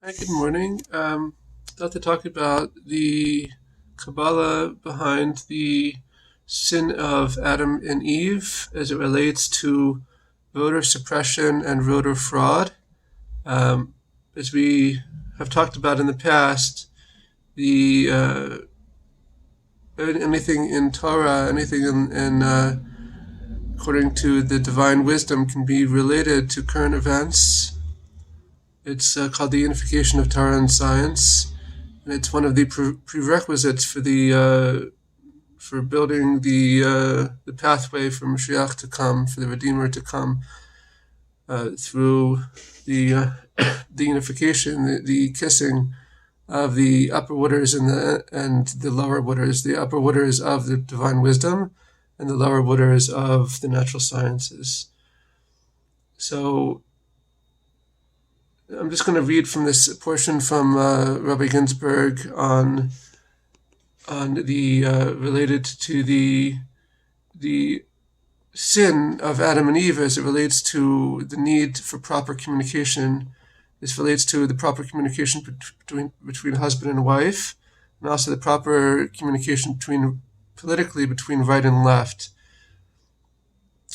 Hi, good morning. I'd like to talk about the Kabbalah behind the sin of Adam and Eve as it relates to voter suppression and voter fraud. As we have talked about in the past, the anything in Torah, anything in according to the divine wisdom, can be related to current events. It's called the unification of Torah and science, and it's one of the prerequisites for the for building the pathway for Mashiach to come, for the Redeemer to come through the the unification, the kissing of the upper waters and the lower waters, the upper waters of the divine wisdom, and the lower waters of the natural sciences. So I'm just going to read from this portion from Rabbi Ginsburg on the related to the sin of Adam and Eve as it relates to the need for proper communication. This relates to the proper communication between husband and wife, and also the proper communication politically between right and left.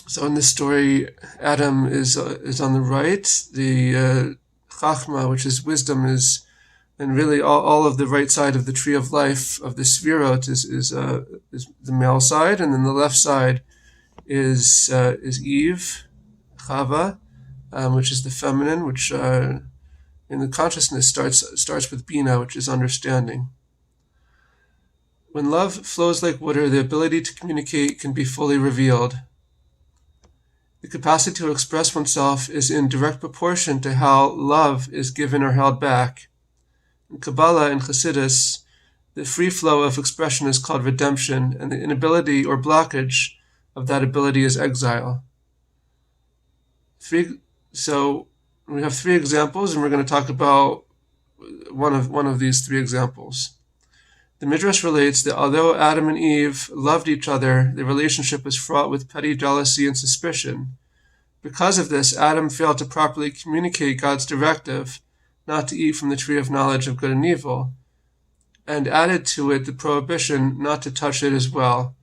So in this story, Adam is on the right. The Chachma, which is wisdom, and really all of the right side of the tree of life of the Svirot is the male side, and then the left side is Eve, Chava, which is the feminine, which in the consciousness starts with Bina, which is understanding. When love flows like water, the ability to communicate can be fully revealed. The capacity to express oneself is in direct proportion to how love is given or held back. In Kabbalah and Chassidus, the free flow of expression is called redemption, and the inability or blockage of that ability is exile. So we have three examples, and we're going to talk about one of these three examples. The Midrash relates that although Adam and Eve loved each other, the relationship was fraught with petty jealousy and suspicion. Because of this, Adam failed to properly communicate God's directive not to eat from the tree of knowledge of good and evil, and added to it the prohibition not to touch it as well.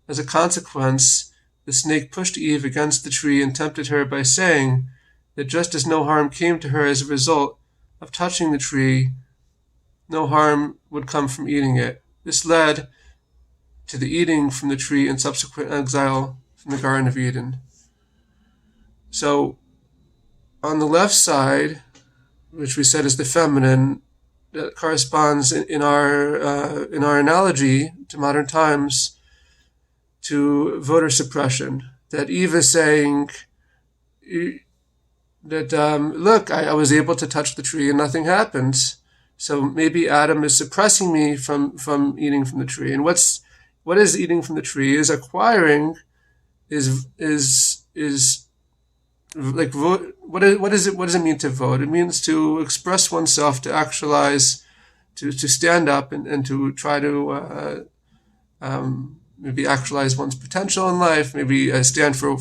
As a consequence, the snake pushed Eve against the tree and tempted her by saying that just as no harm came to her as a result of touching the tree, no harm would come from eating it. This led to the eating from the tree and subsequent exile from the Garden of Eden. So, on the left side, which we said is the feminine, that corresponds in our analogy to modern times to voter suppression. That Eve is saying that look, I was able to touch the tree and nothing happened. So maybe Adam is suppressing me from eating from the tree. And what is eating from the tree? Is acquiring, is like vote. What is it? What does it mean to vote? It means to express oneself, to actualize, to stand up and to try to maybe actualize one's potential in life. Maybe stand for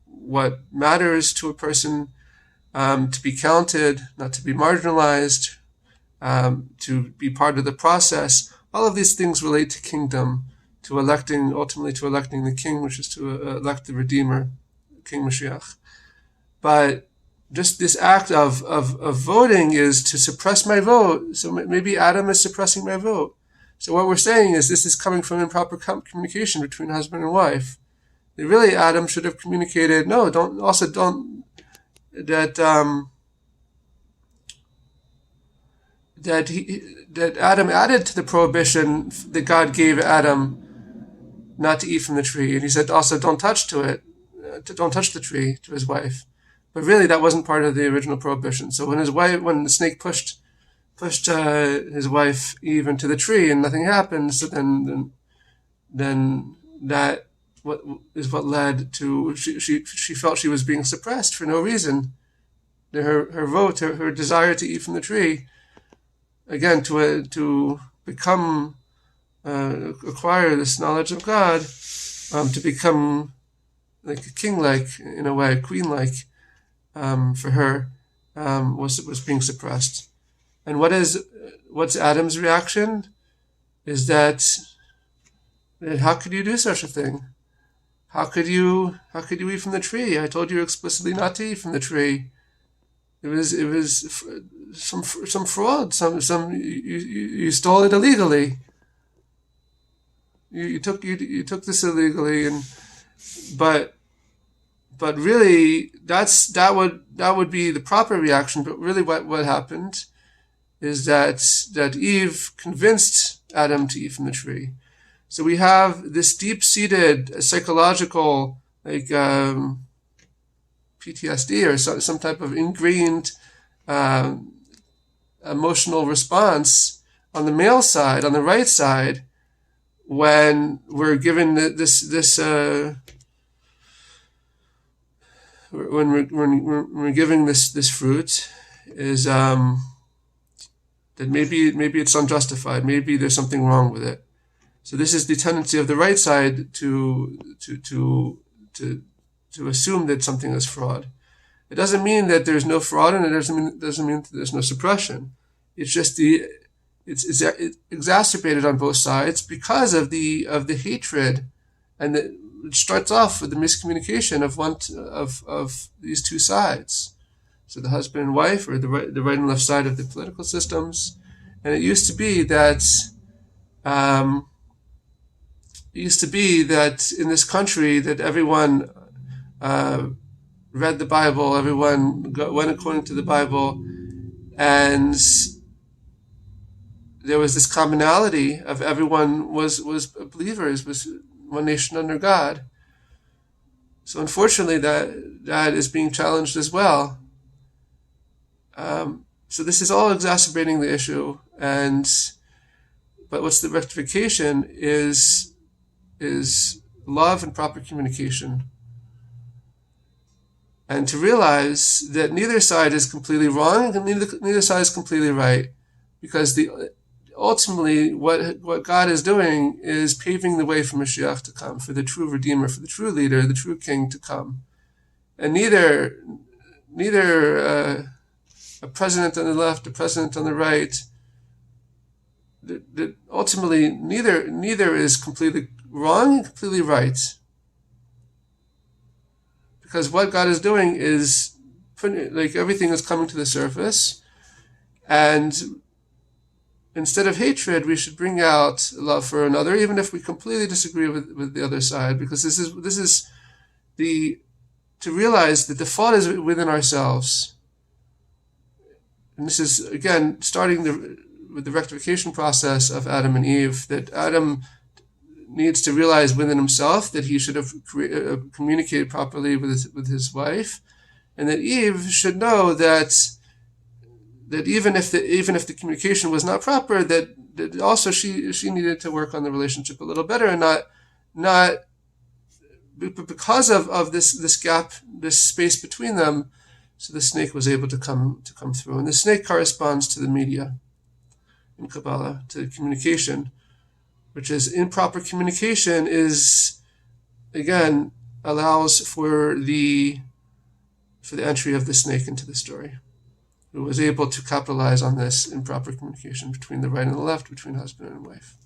what matters to a person. To be counted, not to be marginalized, to be part of the process. All of these things relate to kingdom, ultimately to electing the king, which is to elect the Redeemer, King Mashiach. But just this act of voting is to suppress my vote. So maybe Adam is suppressing my vote. So what we're saying is this is coming from improper communication between husband and wife. Really, Adam should have communicated, that Adam added to the prohibition that God gave Adam not to eat from the tree, and he said also don't touch the tree to his wife. But really, that wasn't part of the original prohibition. So when the snake pushed his wife Eve into the tree and nothing happened, so then that what led to she felt she was being suppressed for no reason. Her vote, her desire to eat from the tree, again to become acquire this knowledge of God, to become like a king-like in a way, queen-like, for her, was being suppressed. And what's Adam's reaction? Is that how could you do such a thing? How could you eat from the tree? I told you explicitly not to eat from the tree. It was some fraud. You stole it illegally. You took this illegally, but really that would be the proper reaction. But really, what happened is that Eve convinced Adam to eat from the tree. So we have this deep-seated psychological, like PTSD or some type of ingrained emotional response on the male side, on the right side, when we're given when we're giving this fruit, is that maybe it's unjustified, maybe there's something wrong with it. So this is the tendency of the right side to assume that something is fraud. It doesn't mean that there's no fraud, and it doesn't mean that there's no suppression. It's just it's exacerbated on both sides because of the hatred, and it starts off with the miscommunication of these two sides. So the husband and wife, or the right and left side of the political systems, and it used to be that. It used to be that in this country that everyone read the Bible, everyone went according to the Bible, and there was this commonality of everyone was believers, was one nation under God. So unfortunately, that is being challenged as well. So this is all exacerbating the issue, but what's the rectification is love and proper communication. And to realize that neither side is completely wrong and neither side is completely right. Because ultimately what God is doing is paving the way for Mashiach to come, for the true Redeemer, for the true leader, the true King to come. And neither a president on the left, a president on the right, ultimately neither is completely wrong and completely right, because what God is doing is everything is coming to the surface, and instead of hatred, we should bring out love for another, even if we completely disagree with the other side, because this is to realize that the fault is within ourselves, and this is again starting with the rectification process of Adam and Eve, that Adam needs to realize within himself that he should have communicated properly with his wife, and that Eve should know that even if the communication was not proper, that also she needed to work on the relationship a little better, and not because of this gap, this space between them. So the snake was able to come through, and the snake corresponds to the media in Kabbalah, to communication, which is improper communication again allows for the entry of the snake into the story, who was able to capitalize on this improper communication between the right and the left, between husband and wife.